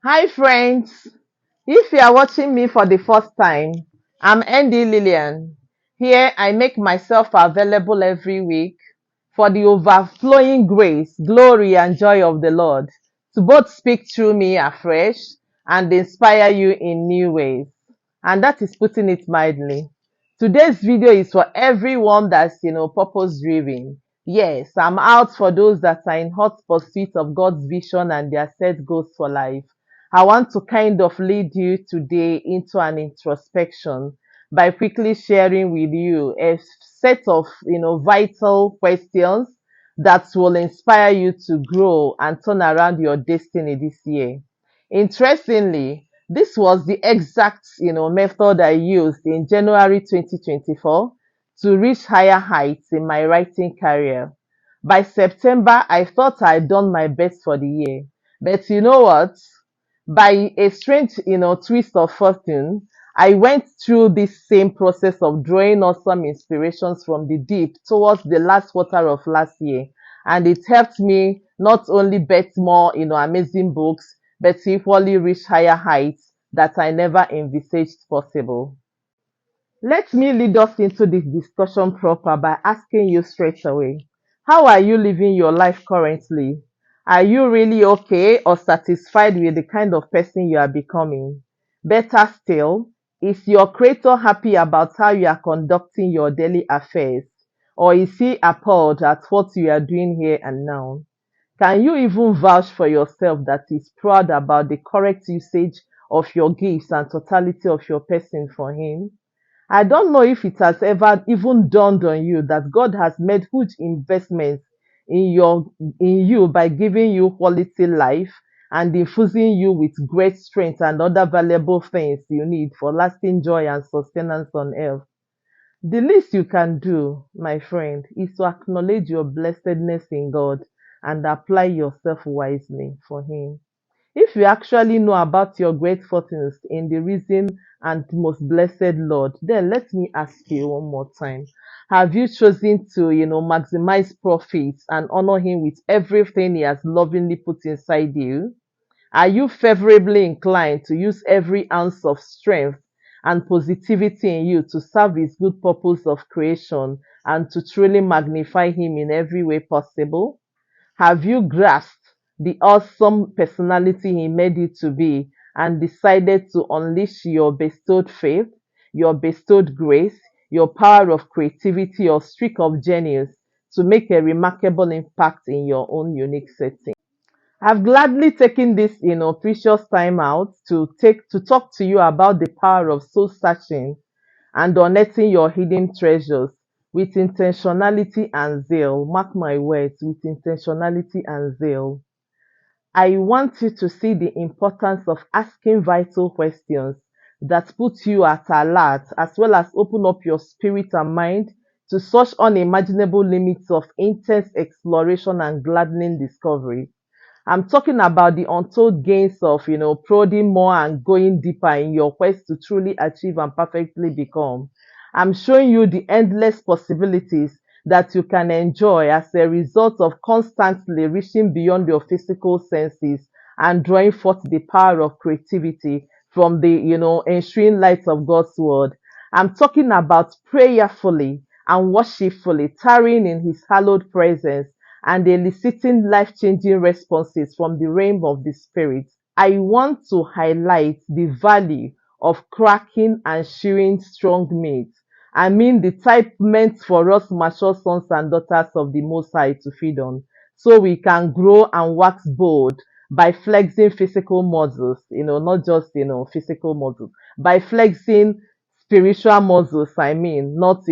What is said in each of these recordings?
Hi, friends. If you are watching me for the first time, I'm Andy Lillian. Here, I make myself available every week for the overflowing grace, glory, and joy of the Lord to both speak through me afresh and inspire you in new ways. And that is putting it mildly. Today's video is for everyone that's, purpose driven. Yes, I'm out for those that are in hot pursuit of God's vision and their set goals for life. I want to kind of lead you today into an introspection by quickly sharing with you a set of vital questions that will inspire you to grow and turn around your destiny this year. Interestingly, this was the exact method I used in January 2024 to reach higher heights in my writing career. By September, I thought I'd done my best for the year. But you know what? By a strange, twist of fortune, I went through this same process of drawing awesome inspirations from the deep towards the last quarter of last year. And it helped me not only bet more, amazing books, but to equally reach higher heights that I never envisaged possible. Let me lead us into this discussion proper by asking you straight away, how are you living your life currently? Are you really okay or satisfied with the kind of person you are becoming? Better still, is your creator happy about how you are conducting your daily affairs? Or is he appalled at what you are doing here and now? Can you even vouch for yourself that he's proud about the correct usage of your gifts and totality of your person for him? I don't know if it has ever even dawned on you that God has made huge investments in you by giving you quality life and infusing you with great strength and other valuable things you need for lasting joy and sustenance on earth. The least you can do, my friend, is to acknowledge your blessedness in God and apply yourself wisely for Him. If you actually know about your great fortunes in the risen and most blessed Lord, then let me ask you one more time. Have you chosen to, maximize profits and honor Him with everything He has lovingly put inside you? Are you favorably inclined to use every ounce of strength and positivity in you to serve His good purpose of creation and to truly magnify Him in every way possible? Have you grasped the awesome personality He made you to be and decided to unleash your bestowed faith, your bestowed grace, your power of creativity, your streak of genius to make a remarkable impact in your own unique setting? I've gladly taken this, precious time out to talk to you about the power of soul searching and unearthing your hidden treasures with intentionality and zeal. Mark my words, with intentionality and zeal. I want you to see the importance of asking vital questions that put you at alert, as well as open up your spirit and mind to such unimaginable limits of intense exploration and gladdening discovery. I'm talking about the untold gains of, prodding more and going deeper in your quest to truly achieve and perfectly become. I'm showing you the endless possibilities that you can enjoy as a result of constantly reaching beyond your physical senses and drawing forth the power of creativity from the, ensuing light of God's word. I'm talking about prayerfully and worshipfully tarrying in his hallowed presence and eliciting life changing responses from the realm of the spirit. I want to highlight the value of cracking and chewing strong meat. I mean, the type meant for us mature sons and daughters of the Most High to feed on, so we can grow and wax bold by flexing physical muscles, not just, physical muscles, by flexing spiritual muscles, I mean, not,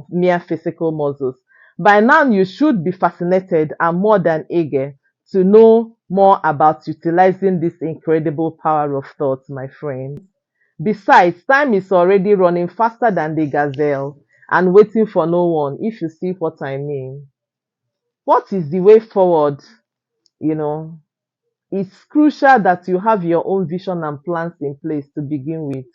mere physical muscles. By now, you should be fascinated and more than eager to know more about utilizing this incredible power of thought, my friends. Besides, time is already running faster than the gazelle and waiting for no one, if you see what I mean. What is the way forward? You know, it's crucial that you have your own vision and plans in place to begin with.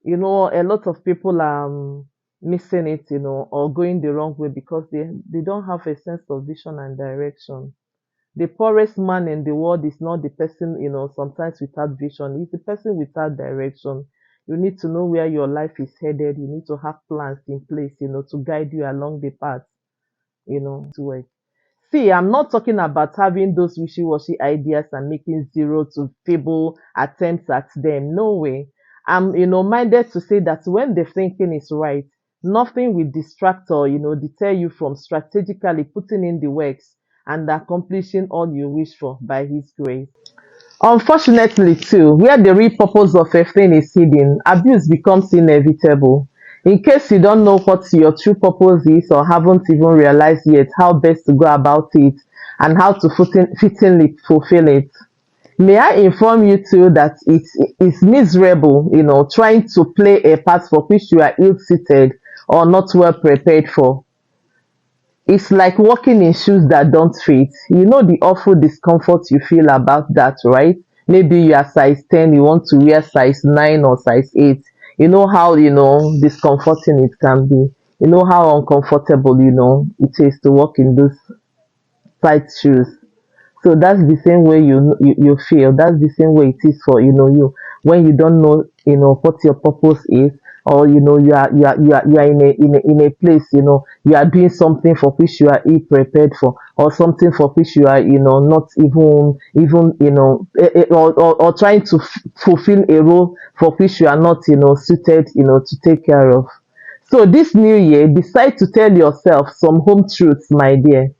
A lot of people are missing it, or going the wrong way because they don't have a sense of vision and direction. The poorest man in the world is not the person, sometimes without vision. It's the person without direction. You need to know where your life is headed. You need to have plans in place, to guide you along the path, to work. See, I'm not talking about having those wishy-washy ideas and making zero to feeble attempts at them. No way. I'm, minded to say that when the thinking is right, nothing will distract or, deter you from strategically putting in the works and accomplishing all you wish for by His grace. Unfortunately, too, where the real purpose of a thing is hidden, abuse becomes inevitable. In case you don't know what your true purpose is or haven't even realized yet how best to go about it and how to fittingly fulfill it, may I inform you too that it is miserable, trying to play a part for which you are ill-suited or not well prepared for. It's like walking in shoes that don't fit. You know the awful discomfort you feel about that, right? Maybe you are size 10, you want to wear size 9 or size 8. You know how, discomforting it can be. You know how uncomfortable, it is to walk in those tight shoes. So that's the same way you feel. That's the same way it is for you when you don't know what your purpose is, or you are in a place, you are doing something for which you are ill prepared for, or something for which you are not even or trying to fulfill a role for which you are not suited to take care of. So this new year, decide to tell yourself some home truths, my dear,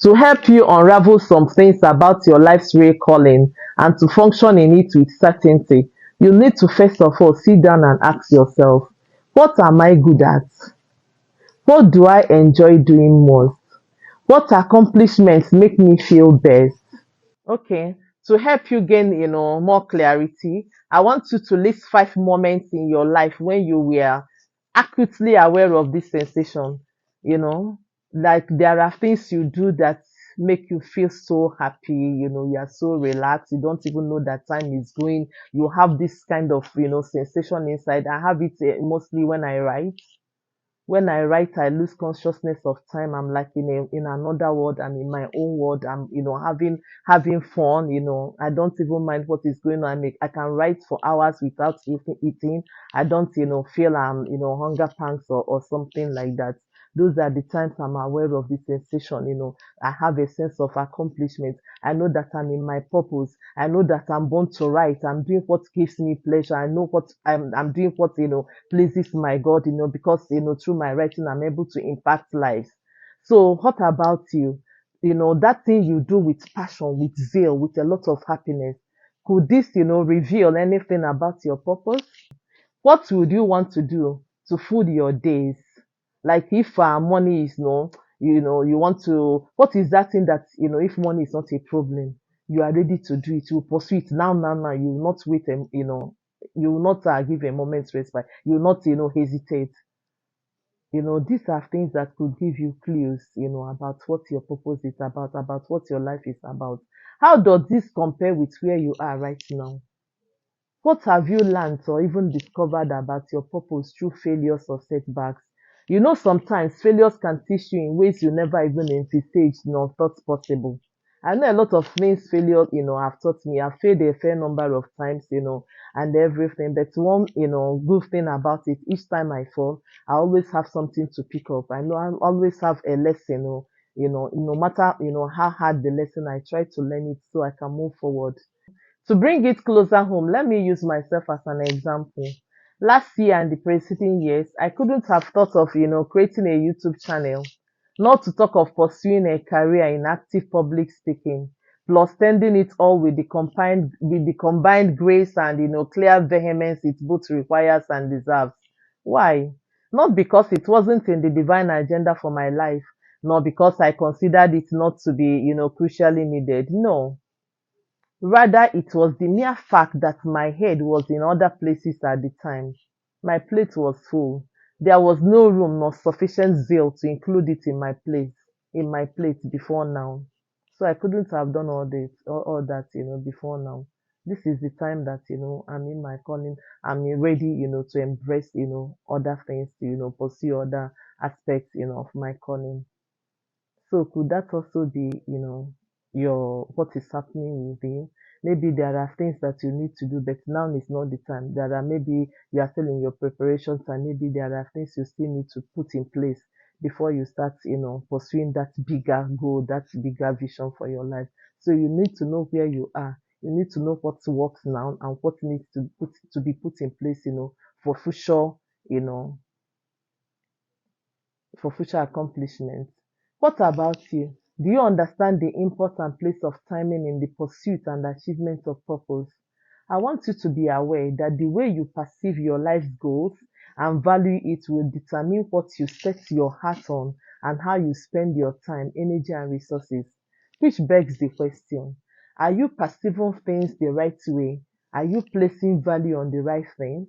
to help you unravel some things about your life's real calling and to function in it with certainty. You need to first of all sit down and ask yourself, what am I good at? What do I enjoy doing most? What accomplishments make me feel best? Okay, to help you gain, more clarity, I want you to list 5 moments in your life when you were acutely aware of this sensation. You know, like there are things you do that make you feel so happy. You are so relaxed. You don't even know that time is going. You have this kind of, sensation inside. I have it mostly when I write. When I write, I lose consciousness of time. I'm like in another world. I'm in my own world. I'm having fun. I don't even mind what is going on. I can write for hours without eating. I don't feel hunger pangs or something like that. Those are the times I'm aware of the sensation. I have a sense of accomplishment. I know that I'm in my purpose. I know that I'm born to write. I'm doing what gives me pleasure. I know what I'm doing what pleases my God, because through my writing I'm able to impact lives. So what about you? That thing you do with passion, with zeal, with a lot of happiness. Could this, reveal anything about your purpose? What would you want to do to food your days? Like if money is no, you want to, what is that thing that, if money is not a problem, you are ready to do it, you pursue it now, you will not wait, you will not give a moment's respite, you will not, hesitate. These are things that could give you clues, about what your purpose is about what your life is about. How does this compare with where you are right now? What have you learned or even discovered about your purpose through failures or setbacks? Sometimes failures can teach you in ways you never even envisaged nor thought possible. I know a lot of things failure, have taught me. I've failed a fair number of times, and everything. But one, good thing about it, each time I fall, I always have something to pick up. I know I always have a lesson, no matter, how hard the lesson, I try to learn it so I can move forward. To bring it closer home, let me use myself as an example. Last year and the preceding years, I couldn't have thought of, creating a YouTube channel, not to talk of pursuing a career in active public speaking, plus tending it all with the combined grace and clear vehemence it both requires and deserves. Why? Not because it wasn't in the divine agenda for my life, nor because I considered it not to be, crucially needed. No. Rather, it was the mere fact that my head was in other places at the time. My plate was full. There was no room nor sufficient zeal to include it in my plate before now. So I couldn't have done all that, before now. This is the time that, I'm in my calling. I'm ready, to embrace, other things, to, pursue other aspects, of my calling. So could that also be, your what is happening with you. Maybe there are things that you need to do, but now is not the time. There are maybe you are still in your preparations, and maybe there are things you still need to put in place before you start, pursuing that bigger goal, that bigger vision for your life. So you need to know where you are. You need to know what works now and what needs to be put in place, for future, you know, for future accomplishments. What about you? Do you understand the importance and place of timing in the pursuit and achievement of purpose? I want you to be aware that the way you perceive your life's goals and value it will determine what you set your heart on and how you spend your time, energy, and resources. Which begs the question, are you perceiving things the right way? Are you placing value on the right things?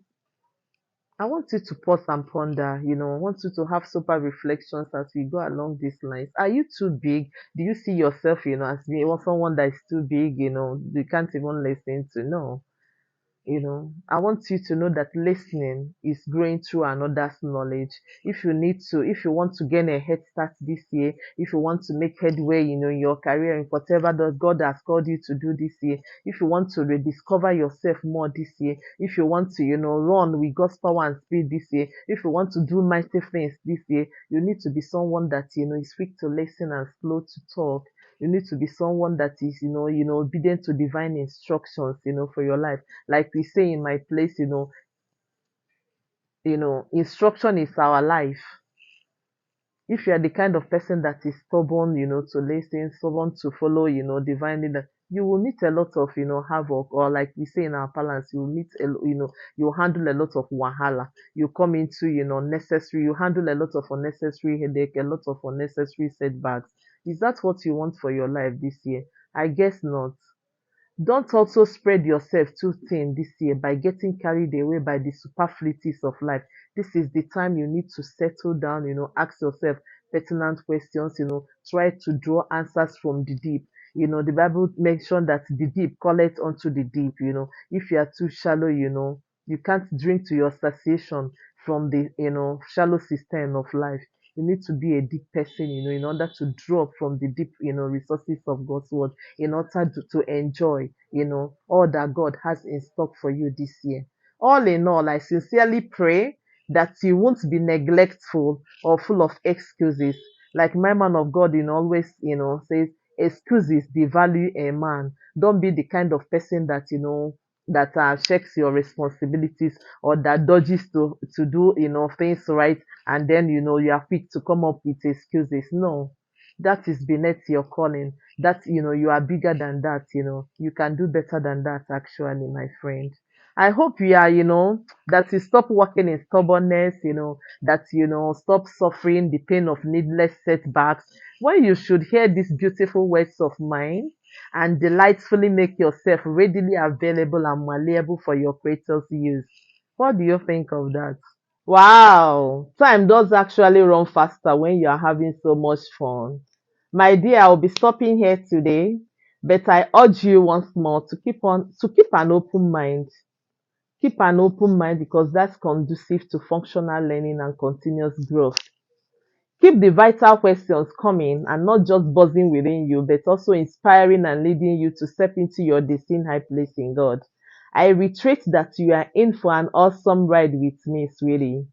I want you to pause and ponder, I want you to have sober reflections as we go along these lines. Are you too big? Do you see yourself, as being someone that is too big, you can't even listen to? No. I want you to know that listening is growing through another's knowledge. If you want to gain a head start this year, if you want to make headway, in your career, in whatever that God has called you to do this year, if you want to rediscover yourself more this year, if you want to, run with God's power and speed this year, if you want to do mighty things this year, you need to be someone that, is quick to listen and slow to talk. You need to be someone that is, obedient to divine instructions, for your life. Like we say in my place, instruction is our life. If you are the kind of person that is stubborn, to listen, stubborn to follow, divine leader, you will meet a lot of, havoc, or like we say in our balance, you will meet, you handle a lot of wahala. You come into, you handle a lot of unnecessary headache, a lot of unnecessary setbacks. Is that what you want for your life this year? I guess not. Don't also spread yourself too thin this year by getting carried away by the superfluities of life. This is the time you need to settle down, ask yourself pertinent questions, try to draw answers from the deep. The Bible mentioned that the deep calleth unto the deep, If you are too shallow, you can't drink to your satiation from the, shallow cistern of life. You need to be a deep person, in order to draw from the deep, resources of God's word in order to enjoy, all that God has in stock for you this year. All in all, I sincerely pray that you won't be neglectful or full of excuses. Like my man of God, always, says, excuses devalue a man. Don't be the kind of person that, that checks your responsibilities or that dodges to do, things right, and then, you are quick to come up with excuses. No, that is beneath your calling. That, you are bigger than that. You can do better than that, actually, my friend. I hope you are, that you stop working in stubbornness, that, stop suffering the pain of needless setbacks, when you should hear these beautiful words of mine and delightfully make yourself readily available and malleable for your creator's use. What do you think of that? Wow, time does actually run faster when you are having so much fun. My dear, I'll be stopping here today, but I urge you once more to keep an open mind. Keep an open mind because that's conducive to functional learning and continuous growth. Keep the vital questions coming and not just buzzing within you, but also inspiring and leading you to step into your destined high place in God. I reiterate that you are in for an awesome ride with me, sweetie.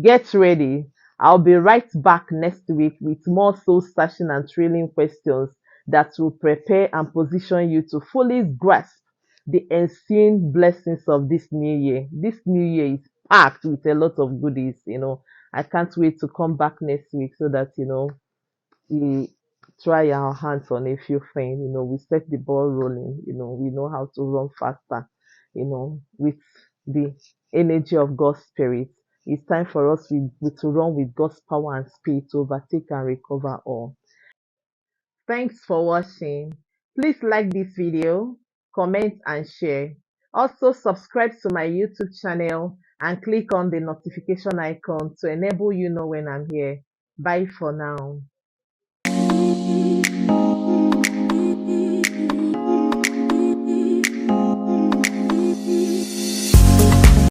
Get ready. I'll be right back next week with more soul searching and thrilling questions that will prepare and position you to fully grasp the ensuing blessings of this new year. This new year is packed with a lot of goodies. I can't wait to come back next week so that, we try our hands on a few things, we set the ball rolling, we know how to run faster, with the energy of God's spirit. It's time for us to run with God's power and speed to overtake and recover all. Thanks for watching. Please like this video, comment and share. Also subscribe to my YouTube channel and click on the notification icon to enable you know when I'm here. Bye for now.